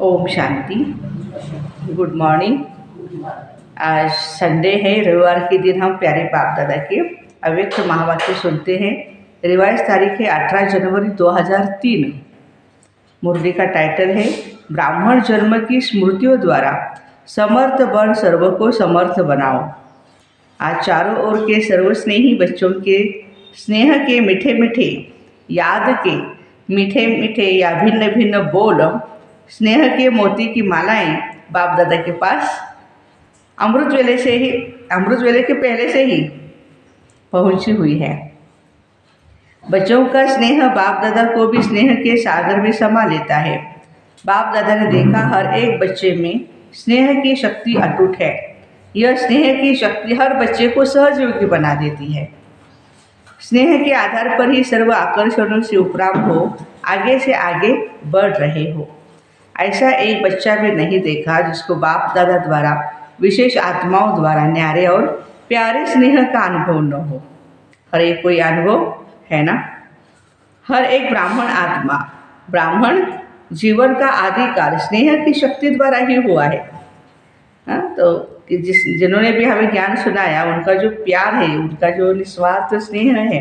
ओम शांति। Good morning. आज Sunday है, रविवार के दिन हम प्यारे बाप दादा के अव्यक्त महावाक्य सुनते हैं। रिवाइज तारीख है 18 जनवरी 2003। मुरली का टाइटल है ब्राह्मण जन्म की स्मृतियों द्वारा समर्थ बन सर्व को समर्थ बनाओ। आज चारों ओर के सर्वस्नेही बच्चों के स्नेह के मीठे मीठे, याद के मीठे मीठे या भिन्न भिन्न बोल, स्नेह के मोती की मालाएं बाप दादा के पास अमृत वेले के पहले से ही पहुंची हुई है। बच्चों का स्नेह बाप दादा को भी स्नेह के सागर में समा लेता है। बाप दादा ने देखा हर एक बच्चे में स्नेह की शक्ति अटूट है। यह स्नेह की शक्ति हर बच्चे को सहयोगी बना देती है। स्नेह के आधार पर ही सर्व आकर्षणों से उपराम हो, आगे से आगे बढ़ रहे हो। ऐसा एक बच्चा भी नहीं देखा जिसको बाप दादा द्वारा विशेष आत्माओं द्वारा न्यारे और प्यारे स्नेह का अनुभव न हो। हर एक कोई अनुभव है ना। हर एक ब्राह्मण आत्मा, ब्राह्मण जीवन का आदिकाल स्नेह की शक्ति द्वारा ही हुआ है। तो जिन्होंने भी हमें ज्ञान सुनाया, उनका जो प्यार है, उनका जो निस्वार्थ स्नेह है,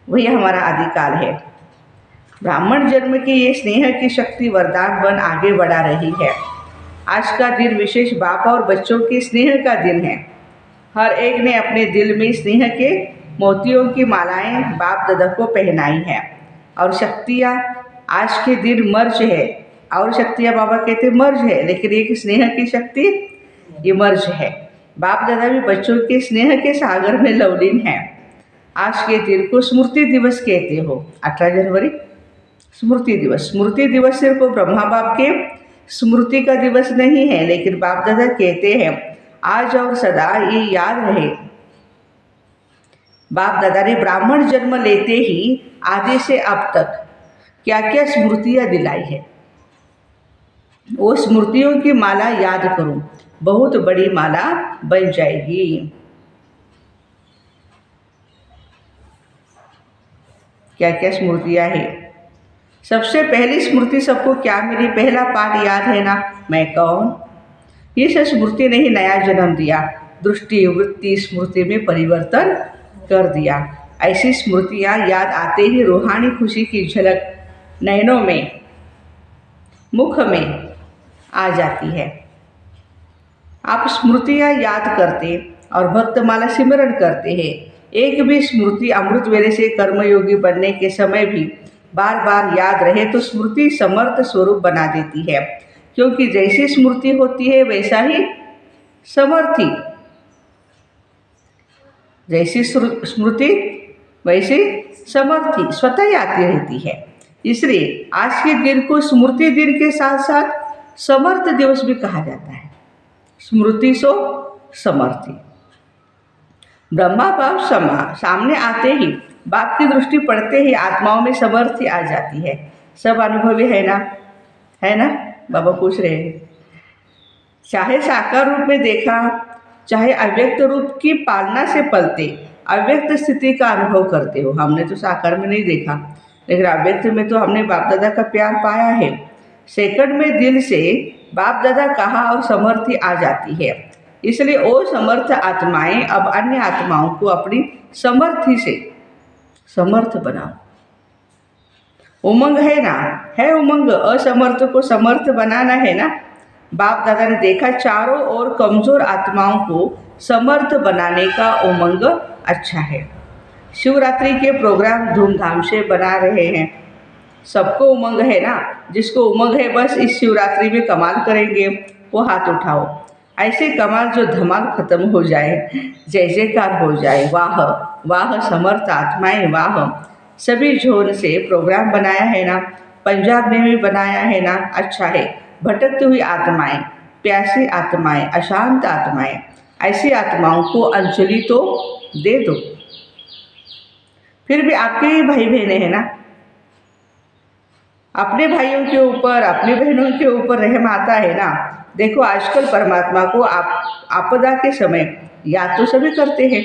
वही हमारा आदिकाल है। ब्राह्मण जन्म की ये स्नेह की शक्ति वरदान बन आगे बढ़ा रही है। आज का दिन विशेष बाप और बच्चों के स्नेह का दिन है। हर एक ने अपने दिल में स्नेह के मोतियों की मालाएं बाप दादा को पहनाई हैं। और शक्तियाँ आज के दिन मर्ज है, और शक्तियाँ बाबा कहते मर्ज है, लेकिन एक स्नेह की शक्ति इमर्ज है। बाप दादा भी बच्चों के स्नेह के सागर में लवलीन है। आज के दिन को स्मृति दिवस कहते हो। 18 जनवरी स्मृति दिवस। स्मृति दिवस सिर्फ ब्रह्मा बाप के स्मृति का दिवस नहीं है, लेकिन बाप दादा कहते हैं आज और सदा ये याद रहे। बाप दादा ने ब्राह्मण जन्म लेते ही आदि से अब तक क्या क्या स्मृतियाँ दिलाई है, वो स्मृतियों की माला याद करूं, बहुत बड़ी माला बन जाएगी। क्या क्या स्मृतियाँ हैं। सबसे पहली स्मृति सबको क्या मिली, पहला पाठ याद है ना, मैं कौन। इस स्मृति ने ही नया जन्म दिया, दृष्टि वृत्ति स्मृति में परिवर्तन कर दिया। ऐसी स्मृतियाँ याद आते ही रूहानी खुशी की झलक नयनों में, मुख में आ जाती है। आप स्मृतियाँ याद करते और भक्तमाला सिमरण करते हैं। एक भी स्मृति अमृत वेले से कर्मयोगी बनने के समय भी बार बार याद रहे तो स्मृति समर्थ स्वरूप बना देती है, क्योंकि जैसी स्मृति होती है वैसा ही समर्थी, जैसी स्मृति वैसी समर्थी स्वतः ही आती रहती है। इसलिए आज के दिन को स्मृति दिन के साथ साथ समर्थ दिवस भी कहा जाता है। स्मृति सो समर्थी। ब्रह्मा बाप सामने आते ही, बाप की दृष्टि पड़ते ही आत्माओं में समर्थी आ जाती है। सब अनुभवी है ना। बाबा पूछ रहे हैं, चाहे साकार रूप में देखा, चाहे अव्यक्त रूप की पालना से पलते अव्यक्त स्थिति का अनुभव करते हो। हमने तो साकार में नहीं देखा, लेकिन अव्यक्त में तो हमने बाप दादा का प्यार पाया है। सेकंड में दिल से बाप दादा कहा और समर्थी आ जाती है। इसलिए वो समर्थ आत्माएं अब अन्य आत्माओं को अपनी समर्थी से समर्थ बनाओ। उमंग है ना, है उमंग, असमर्थ को समर्थ बनाना है ना। बाप दादा ने देखा चारों ओर कमजोर आत्माओं को समर्थ बनाने का उमंग अच्छा है। शिवरात्रि के प्रोग्राम धूमधाम से बना रहे हैं। सबको उमंग है ना। जिसको उमंग है बस इस शिवरात्रि में कमाल करेंगे, वो हाथ उठाओ। ऐसे कमाल जो धमाल खत्म हो जाए, जय जयकार हो जाए। वाह वाह समर्थ आत्माएं वाह। सभी जोन से प्रोग्राम बनाया है ना, पंजाब ने भी बनाया है ना, अच्छा है। भटकती हुई आत्माएं, प्यासी आत्माएं, अशांत आत्माएं, ऐसी आत्माओं को अंजलि तो दे दो। फिर भी आपके ही भाई बहने हैं ना। अपने भाइयों के ऊपर, अपनी बहनों के ऊपर रहम आता है ना। देखो आजकल परमात्मा को आपदा के समय याद तो सभी करते हैं,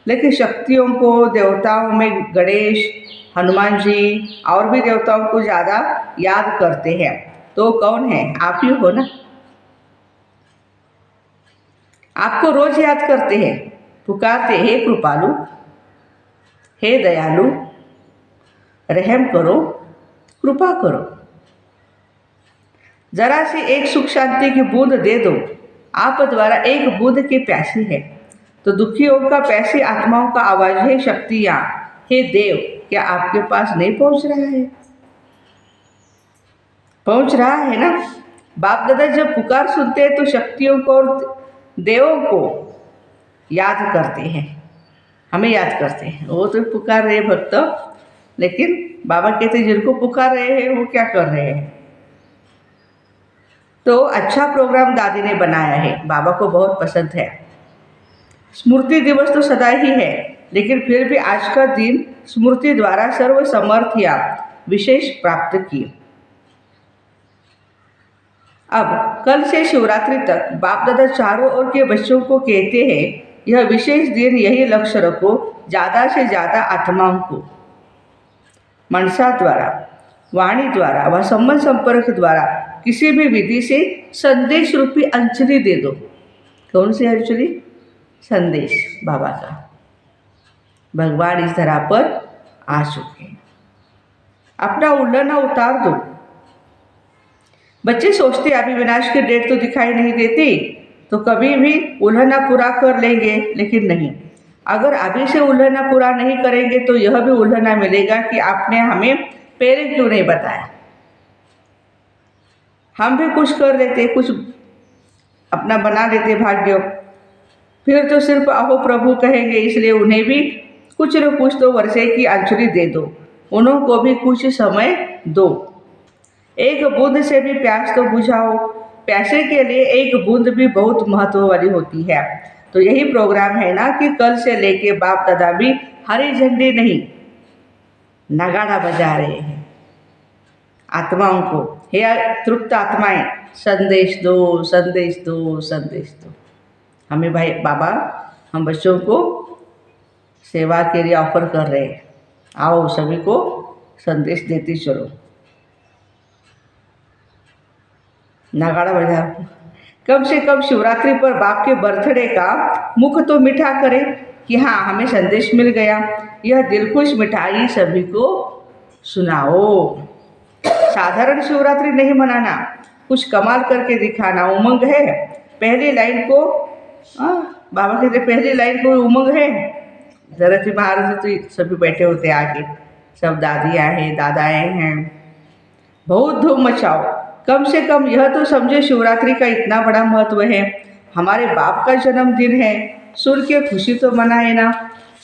लेकिन शक्तियों को, देवताओं में गणेश, हनुमान जी और भी देवताओं को ज़्यादा याद करते हैं। तो कौन है? आप ही हो ना। आपको रोज याद करते हैं, पुकारते, हे कृपालु, हे दयालु, रहम करो, कृपा करो, जरा सी एक सुख शांति की बूंद दे दो। आप द्वारा एक बूंद की प्यासी है, तो दुखियों का प्यासी आत्माओं का आवाज है, शक्तियां, हे देव, क्या आपके पास नहीं पहुंच रहा है? पहुंच रहा है ना। बाप दादा जब पुकार सुनते हैं तो शक्तियों को और देवों को याद करते हैं, हमें याद करते हैं। वो तो पुकार रहे भक्त, लेकिन बाबा कहते हैं जिनको पुकार रहे हैं वो क्या कर रहे हैं। तो अच्छा प्रोग्राम दादी ने बनाया है, बाबा को बहुत पसंद है। स्मृति दिवस तो सदा ही है, लेकिन फिर भी आज का दिन स्मृति द्वारा सर्व समर्थिया विशेष प्राप्त की। अब कल से शिवरात्रि तक बाप दादा चारों ओर के बच्चों को कहते हैं, यह विशेष दिन यही लक्ष्य रखो, ज़्यादा से ज़्यादा आत्माओं को मनसा द्वारा, वाणी द्वारा व संबंध संपर्क द्वारा किसी भी विधि से संदेश रूपी अंजलि दे दो। कौन सी अंजलि? संदेश बाबा का। भगवान इस धरा पर आ चुके, अपना उल्लना उतार दो। बच्चे सोचते अभी विनाश की डेट तो दिखाई नहीं देती, तो कभी भी उल्लना पूरा कर लेंगे, लेकिन नहीं। अगर अभी से उल्लना पूरा नहीं करेंगे तो यह भी उल्लना मिलेगा कि आपने हमें पहले क्यों नहीं बताया। हम भी कुछ कर लेते, कुछ अपना बना लेते भाग्य, फिर तो सिर्फ अहो प्रभु कहेंगे, इसलिए उन्हें भी कुछ न कुछ तो वर्षे की अंजलि दे दो, उन्हों भी कुछ समय दो। एक बूंद से भी प्यास तो बुझाओ। प्यासे के लिए एक बूंद भी बहुत महत्व वाली होती है। तो यही प्रोग्राम है ना कि कल से लेके बाप दादा भी हरी झंडी नहीं, नगाड़ा बजा रहे हैं आत्माओं को। हे तृप्त आत्माएं, संदेश दो, संदेश दो, संदेश दो। हमें भाई बाबा, हम बच्चों को सेवा के लिए ऑफर कर रहे हैं, आओ सभी को संदेश देते चलो। नगाड़ा बजा, कम से कम शिवरात्रि पर बाप के बर्थडे का मुख तो मीठा करें कि हाँ हमें संदेश मिल गया। यह दिलखुश मिठाई सभी को सुनाओ। साधारण शिवरात्रि नहीं मनाना, कुछ कमाल करके दिखाना। उमंग है, पहली लाइन को बाबा कहते पहली लाइन को उमंग है। जरा सी बाहर से तो सभी बैठे होते आगे, सब दादियाँ हैं, दादाएँ हैं, बहुत धूम मचाओ। कम से कम यह तो समझे शिवरात्रि का इतना बड़ा महत्व है, हमारे बाप का जन्मदिन है, सुन के खुशी तो मनाए ना।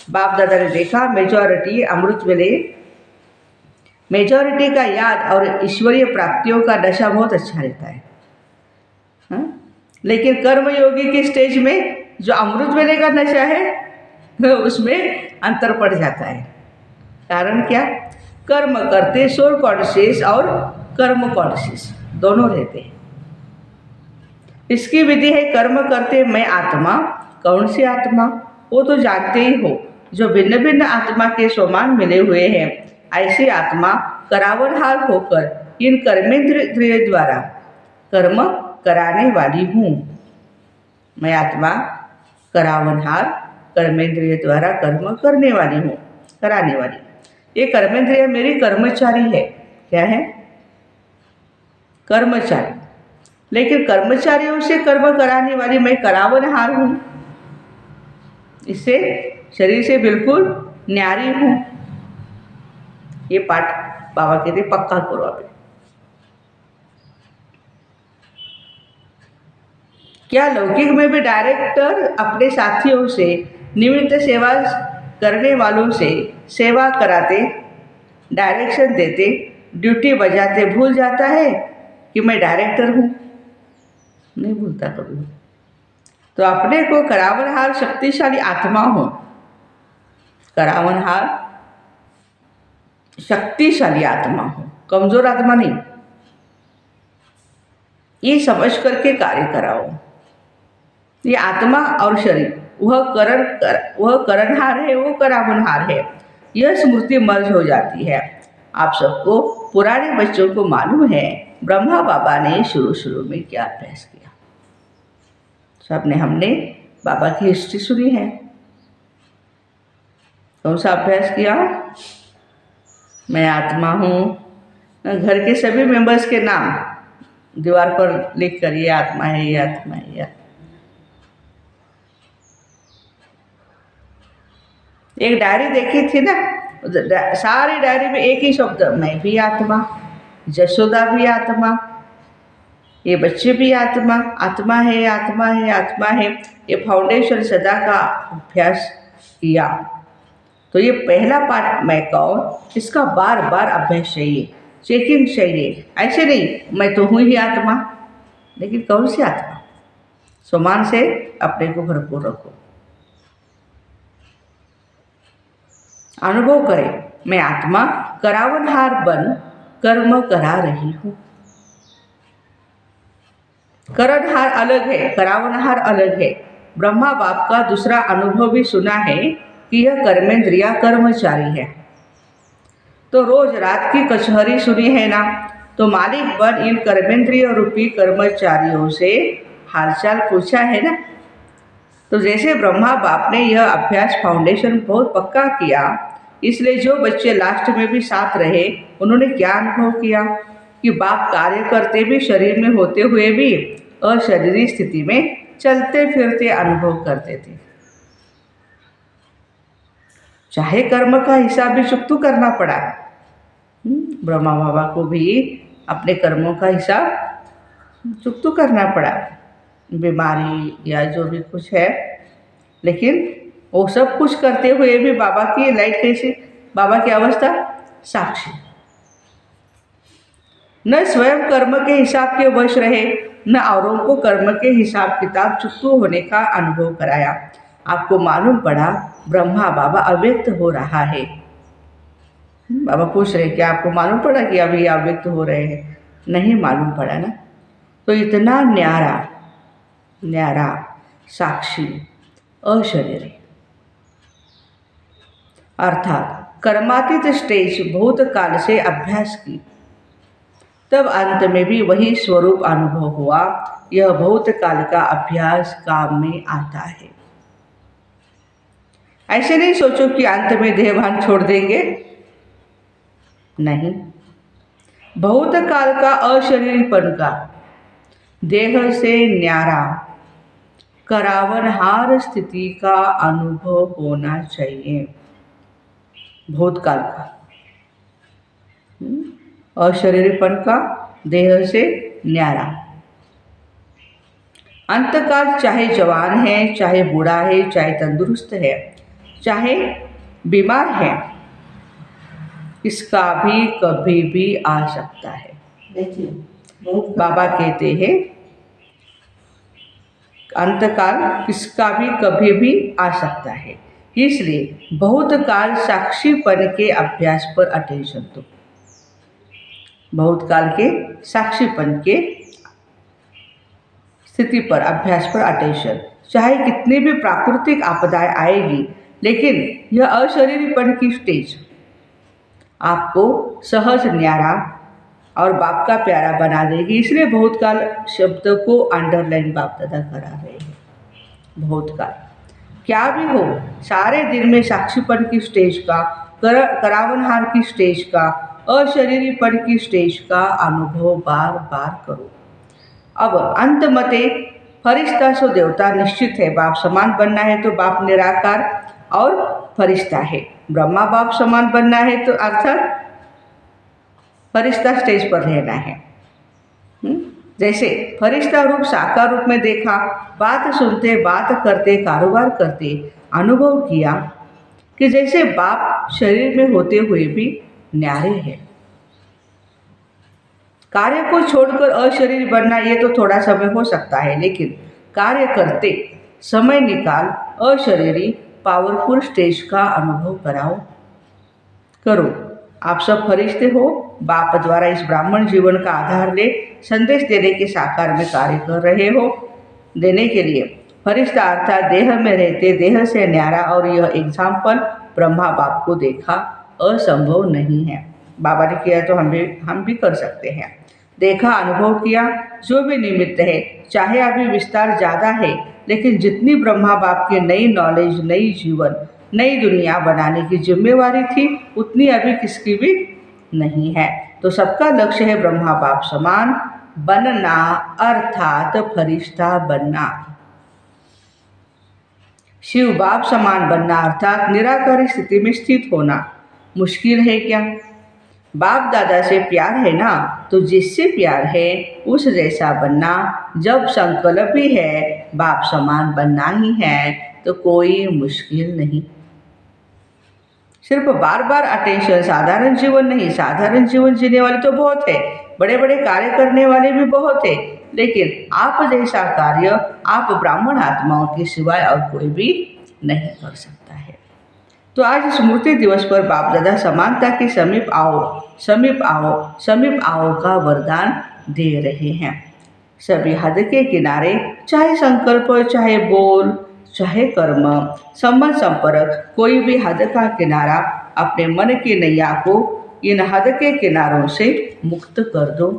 बाप दादा ने देखा मेजॉरिटी अमृत वेले, मेजॉरिटी का याद और ईश्वरीय प्राप्तियों का नशा बहुत अच्छा रहता है, हा? लेकिन कर्मयोगी के स्टेज में जो अमृत वेले का नशा है उसमें अंतर पड़ जाता है। कारण क्या? कर्म करते सोल कॉन्शियस और कर्म कॉन्शियस दोनों रहते हैं। इसकी विधि है कर्म करते मैं आत्मा। कौन सी आत्मा? वो तो जानते ही हो, जो भिन्न भिन्न आत्मा के समान मिले हुए हैं। ऐसी आत्मा करावनहार होकर इन कर्मेंद्रिय द्वारा कर्म कराने वाली हूँ। मैं आत्मा करावनहार, कर्मेंद्रिय द्वारा कर्म करने वाली हूँ, कराने वाली। ये कर्मेंद्रिय मेरी कर्मचारी है। क्या है? कर्मचारी। लेकिन कर्मचारियों से कर्म कराने वाली मैं करावनहार हूँ, इससे शरीर से बिल्कुल न्यारी हूँ। ये पाठ बाबा कहते पक्का करो अभी। क्या लौकिक में भी डायरेक्टर अपने साथियों से, निमित्त सेवा करने वालों से सेवा कराते, डायरेक्शन देते, ड्यूटी बजाते भूल जाता है कि मैं डायरेक्टर हूँ? नहीं भूलता कभी। तो अपने को करावनहार शक्तिशाली आत्मा हो, करावनहार शक्तिशाली आत्मा हो, कमजोर आत्मा नहीं, ये समझ करके कार्य कराओ। ये आत्मा और शरीर वह करणहार है, वो करावनहार है। यह स्मृति मर्ज हो जाती है। आप सबको पुराने बच्चों को मालूम है ब्रह्मा बाबा ने शुरू शुरू में क्या अभ्यास किया। सबने हमने बाबा की हिस्ट्री सुनी है। कौन सा अभ्यास किया? मैं आत्मा हूँ। घर के सभी मेंबर्स के नाम दीवार पर लिख कर, ये आत्मा है, ये आत्मा है, ये आत्मा। एक डायरी देखी थी ना, सारी डायरी में एक ही शब्द, मैं भी आत्मा, जशोदा भी आत्मा, ये बच्चे भी आत्मा, आत्मा है, आत्मा है, आत्मा है। ये फाउंडेशन सदा का अभ्यास किया। तो ये पहला पार्ट मैं कौन, इसका बार बार अभ्यास चाहिए, चेकिंग चाहिए। ऐसे नहीं मैं तो हूँ ही आत्मा, लेकिन कौन सी आत्मा? सम्मान से अपने को भरपूर रखो, अनुभव करें, मैं आत्मा करावनहार बन कर्म करा रही हूँ। करणहार अलग है, करावनहार अलग है। ब्रह्मा बाप का दूसरा अनुभव भी सुना है कि यह कर्मेंद्रिया कर्मचारी है। तो रोज रात की कचहरी सुनी है ना, तो मालिक बन इन कर्मेंद्रिय रूपी कर्मचारियों से हालचाल पूछा है ना। तो जैसे ब्रह्मा बाप ने यह अभ्यास फाउंडेशन बहुत पक्का किया, इसलिए जो बच्चे लास्ट में भी साथ रहे, उन्होंने क्या अनुभव किया कि बाप कार्य करते भी, शरीर में होते हुए भी अशरीरी स्थिति में चलते फिरते अनुभव करते थे। चाहे कर्म का हिसाब भी चुकतू करना पड़ा, ब्रह्मा बाबा को भी अपने कर्मों का हिसाब चुकतू करना पड़ा, बीमारी या जो भी कुछ है। लेकिन वो सब कुछ करते हुए भी बाबा की लाइट कैसी, बाबा की अवस्था साक्षी। न स्वयं कर्म के हिसाब के वश रहे, न औरों को कर्म के हिसाब किताब चुकतू होने का अनुभव कराया। आपको मालूम पड़ा ब्रह्मा बाबा अव्यक्त हो रहा है। बाबा पूछ रहे क्या आपको मालूम पड़ा कि अभी अव्यक्त हो रहे हैं? नहीं मालूम पड़ा ना। तो इतना न्यारा न्यारा साक्षी अशरीरी, अर्थात कर्मातीत स्टेज बहुत काल से अभ्यास की, तब अंत में भी वही स्वरूप अनुभव हुआ। यह बहुत काल का अभ्यास काम में आता है। ऐसे नहीं सोचो कि अंत में देहभान छोड़ देंगे, नहीं। बहुत काल का अशरीरीपन का, देह से न्यारा करावनहार स्थिति का अनुभव होना चाहिए। बहुत काल का अशरीरीपन का, देह से न्यारा। अंतकाल चाहे जवान है, चाहे बूढ़ा है, चाहे तंदुरुस्त है, चाहे बीमार है, इसका भी कभी भी आ सकता है। बाबा कहते हैं अंतकाल किसका भी कभी भी आ सकता है। इसलिए बहुत काल साक्षीपन के अभ्यास पर अटेंशन दो। बहुत काल के साक्षीपन के स्थिति पर, अभ्यास पर अटेंशन। चाहे कितनी भी प्राकृतिक आपदाएं आएगी, लेकिन यह अशरीरीपन की स्टेज आपको सहज न्यारा और बाप का प्यारा बना देगी। इसलिए बहुत काल शब्द को अंडरलाइन बाप दादा करा रहे हैं। बहुत काल क्या भी हो, सारे दिन में साक्षीपन की स्टेज का, करावनहार की स्टेज का, अशरीरीपन की स्टेज का अनुभव बार बार करो। अब अंत मते फरिश्ता सो देवता निश्चित है। बाप समान बनना है तो बाप निराकार और फरिश्ता है। ब्रह्मा बाप समान बनना है तो अर्थात फरिश्ता स्टेज पर रहना है। जैसे फरिश्ता रूप साकार रूप में देखा, बात सुनते, बात करते, कारोबार करते अनुभव किया कि जैसे बाप शरीर में होते हुए भी न्यारे हैं। कार्य को छोड़कर अशरीर बनना ये तो थोड़ा समय हो सकता है, लेकिन कार्य करते समय निकाल अशरीरी पावरफुल स्टेज का अनुभव करो। आप सब फरिश्ते हो। बाप द्वारा इस ब्राह्मण जीवन का आधार ले संदेश देने के साकार में कार्य कर रहे हो। देने के लिए फरिश्ता अर्थात देह में रहते, देह से न्यारा, और यह एग्जाम्पल ब्रह्मा बाप को देखा असंभव नहीं है। बाबा ने किया तो हम भी कर सकते हैं। देखा, अनुभव किया, जो भी निमित्त है, चाहे अभी विस्तार ज़्यादा है, लेकिन जितनी ब्रह्मा बाप की नई नॉलेज, नई जीवन, नई दुनिया बनाने की जिम्मेवारी थी, उतनी अभी किसकी भी नहीं है। तो सबका लक्ष्य है ब्रह्मा बाप समान बनना, अर्थात फरिश्ता बनना। शिव बाप समान बनना अर्थात निराकारी स्थिति में स्थित होना मुश्किल है क्या? बाप दादा से प्यार है ना, तो जिससे प्यार है उस जैसा बनना। जब संकल्प भी है बाप समान बनना ही है, तो कोई मुश्किल नहीं। सिर्फ बार बार अटेंशन, साधारण जीवन नहीं। साधारण जीवन जीने वाले तो बहुत है, बड़े बड़े कार्य करने वाले भी बहुत है, लेकिन आप जैसा कार्य आप ब्राह्मण आत्माओं के सिवाय और कोई भी नहीं कर सकता है। तो आज स्मृति दिवस पर बाप दादा समानता के समीप आओ, समीप आओ, समीप आओ का वरदान दे रहे हैं। सभी हद के किनारे, चाहे संकल्प, चाहे बोल, चाहे कर्म, संबंध, संपर्क, कोई भी हद का किनारा अपने मन की नैया को इन हद के किनारों से मुक्त कर दो।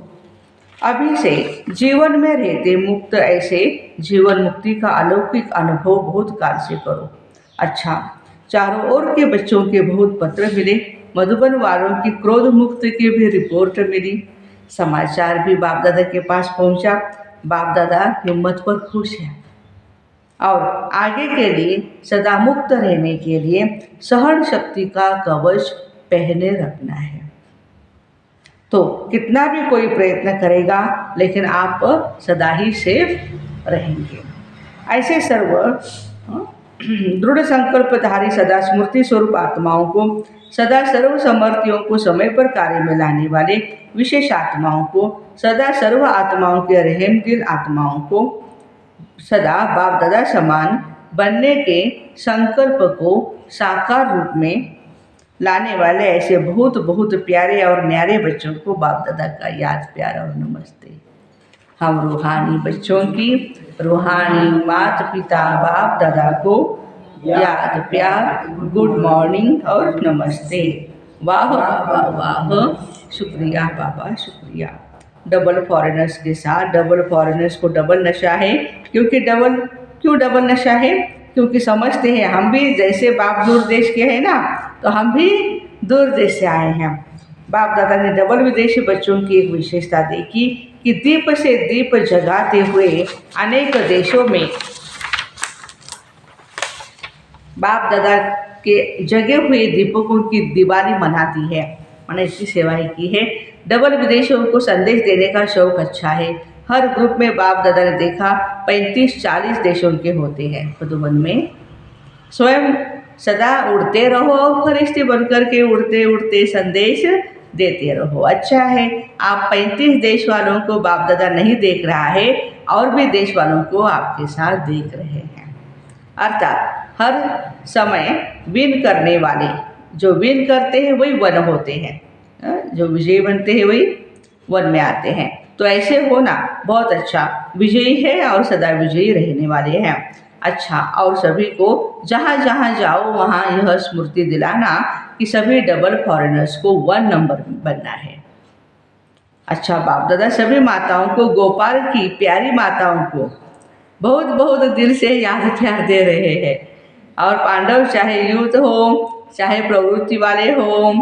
अभी से जीवन में रहते मुक्त ऐसे जीवन मुक्ति का अलौकिक अनुभव बहुत काल से करो। अच्छा, चारों ओर के बच्चों के बहुत पत्र मिले, मधुबन वालों की क्रोध मुक्त की भी रिपोर्ट मिली, समाचार भी बाप दादा के पास पहुंचा। बाप दादा हिम्मत पर खुश हैं और आगे के लिए सदा मुक्त रहने के लिए सहन शक्ति का कवच पहने रखना है। तो कितना भी कोई प्रयत्न करेगा, लेकिन आप सदा ही सेफ रहेंगे। ऐसे सर्व दृढ़ संकल्पधारी, सदा स्मृति स्वरूप आत्माओं को, सदा सर्व समर्थियों को समय पर कार्य में लाने वाले विशेष आत्माओं को, सदा सर्व आत्माओं के रहम दिल आत्माओं को, सदा बाप दादा समान बनने के संकल्प को साकार रूप में लाने वाले ऐसे बहुत बहुत प्यारे और न्यारे बच्चों को बाप दादा का याद, प्यार और नमस्ते। हम रूहानी बच्चों की, रूहानी माता पिता बाप दादा को याद, प्यार, गुड मॉर्निंग और नमस्ते। वाह बाबा वाह, शुक्रिया बाबा शुक्रिया। डबल फॉरेनर्स के साथ, डबल फॉरेनर्स को डबल नशा है। क्यों डबल नशा है? क्योंकि समझते हैं हम भी जैसे बाप दूर देश के हैं ना, तो हम भी दूर देश से आए हैं। बाप दादा ने डबल विदेशी बच्चों की एक विशेषता देखी कि दीप से दीप जगाते हुए अनेक देशों में बाप दादा के जगे हुए दीपकों की दिवाली मनाती है। मैंने इसकी सेवाएं की है। डबल विदेशियों को संदेश देने का शौक अच्छा है। हर ग्रुप में बाप दादा ने देखा 35-40 देशों के होते हैं। मधुबन में स्वयं सदा उड़ते रहो और फरिश्ते बनकर के उड़ते उड़ते संदेश देते रहो। अच्छा है, आप 35 देश वालों को बाप दादा नहीं देख रहा है, और भी देश वालों को आपके साथ देख रहे हैं। अर्थात हर समय विन करने वाले, जो विन करते हैं वही वन होते हैं, जो विजयी बनते हैं वही वन में आते हैं। तो ऐसे होना बहुत अच्छा, विजयी है और सदा विजयी रहने वाले हैं। अच्छा, और सभी को जहाँ जहाँ जाओ वहाँ यह स्मृति दिलाना कि सभी डबल फॉरेनर्स को 1 नंबर बनना है। अच्छा, बाप दादा सभी माताओं को, गोपाल की प्यारी माताओं को बहुत बहुत दिल से याद प्यार दे रहे हैं। और पांडव चाहे यूथ हो, चाहे प्रवृत्ति वाले हो,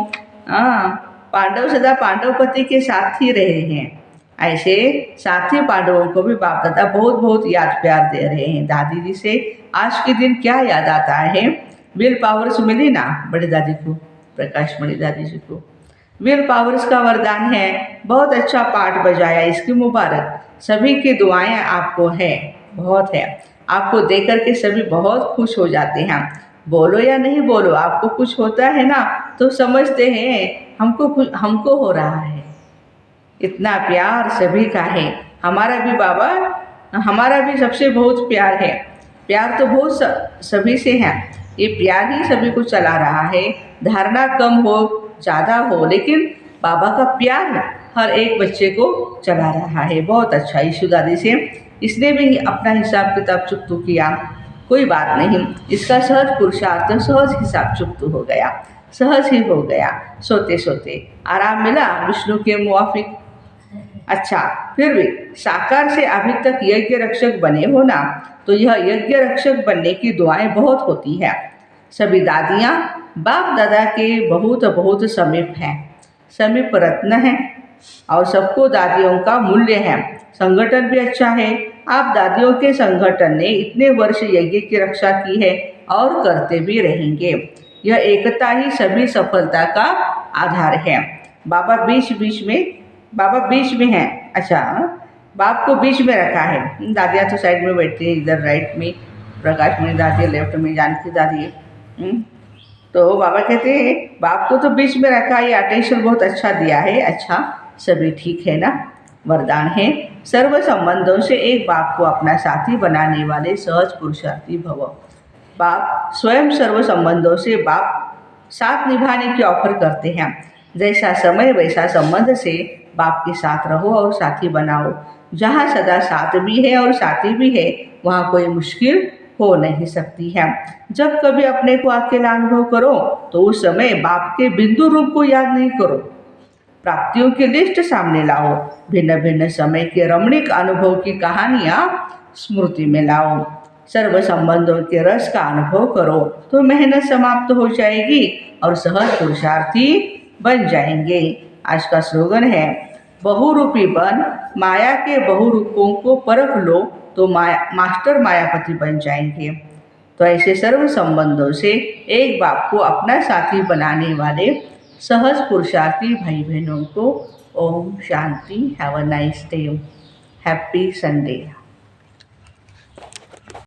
पांडव सदा पांडवपति के साथ ही रहे हैं। ऐसे साथी पांडवों को भी बाप दादा बहुत बहुत याद प्यार दे रहे हैं। दादी जी से आज के दिन क्या याद आता है? विल पावर्स मिली ना बड़ी दादी को, प्रकाश मणि दादी जी को विल पावर्स का वरदान है। बहुत अच्छा पाठ बजाया, इसकी मुबारक। सभी की दुआएं आपको है, बहुत है। आपको देख कर के सभी बहुत खुश हो जाते हैं। बोलो या नहीं बोलो, आपको कुछ होता है ना तो समझते हैं हमको हो रहा है। इतना प्यार सभी का है। हमारा भी बाबा, हमारा भी सबसे बहुत प्यार है। प्यार तो बहुत सभी से है। ये प्यार ही सभी को चला रहा है। धारणा कम हो ज़्यादा हो, लेकिन बाबा का प्यार हर एक बच्चे को चला रहा है। बहुत अच्छा। यीशु दादी से इसने भी अपना हिसाब किताब चुकतू किया, कोई बात नहीं। इसका सहज पुरुषार्थ, सहज हिसाब चुकतू हो गया, सहज ही हो गया। सोते सोते आराम मिला विष्णु के मुआफिक। अच्छा, फिर भी साकार से अभी तक यज्ञ रक्षक बने हो ना, तो यह यज्ञ रक्षक बनने की दुआएं बहुत होती है। सभी दादियाँ बाप दादा के बहुत बहुत समीप हैं, समीप रत्न हैं और सबको दादियों का मूल्य है। संगठन भी अच्छा है। आप दादियों के संगठन ने इतने वर्ष यज्ञ की रक्षा की है और करते भी रहेंगे। यह एकता ही सभी सफलता का आधार है। बाबा बीच बीच में बाबा बीच में हैं। अच्छा, बाप को बीच में रखा है। दादियाँ तो साइड में बैठती है, इधर राइट में प्रकाश मणि दादी, लेफ्ट में जानकी दादी है। तो बाबा कहते हैं बाप को तो बीच में रखा, ये अटेंशन बहुत अच्छा दिया है। अच्छा, सभी ठीक है ना? वरदान है, सर्व संबंधों से एक बाप को अपना साथी बनाने वाले सहज पुरुषार्थी भव। बाप स्वयं सर्व संबंधों से बाप साथ निभाने की ऑफर करते हैं। जैसा समय वैसा संबंध से बाप के साथ रहो और साथी बनाओ। जहाँ सदा साथ भी है और साथी भी है, वहाँ कोई मुश्किल हो नहीं सकती है। जब कभी अपने को अकेला अनुभव करो तो उस समय बाप के बिंदु रूप को याद नहीं करो, प्राप्तियों की लिस्ट सामने लाओ, भिन्न भिन्न समय के रमणीक अनुभव की कहानियाँ स्मृति में लाओ, सर्व संबंधों के रस का अनुभव करो, तो मेहनत समाप्त हो जाएगी और सहज पुरुषार्थी बन जाएंगे। आज का स्लोगन है, बहुरूपी बन, माया के बहुरूपों को परख लो तो मास्टर मायापति बन जाएंगे। तो ऐसे सर्व संबंधों से एक बाप को अपना साथी बनाने वाले सहज पुरुषार्थी भाई बहनों को ओम शांति। Have a nice day. Happy Sunday.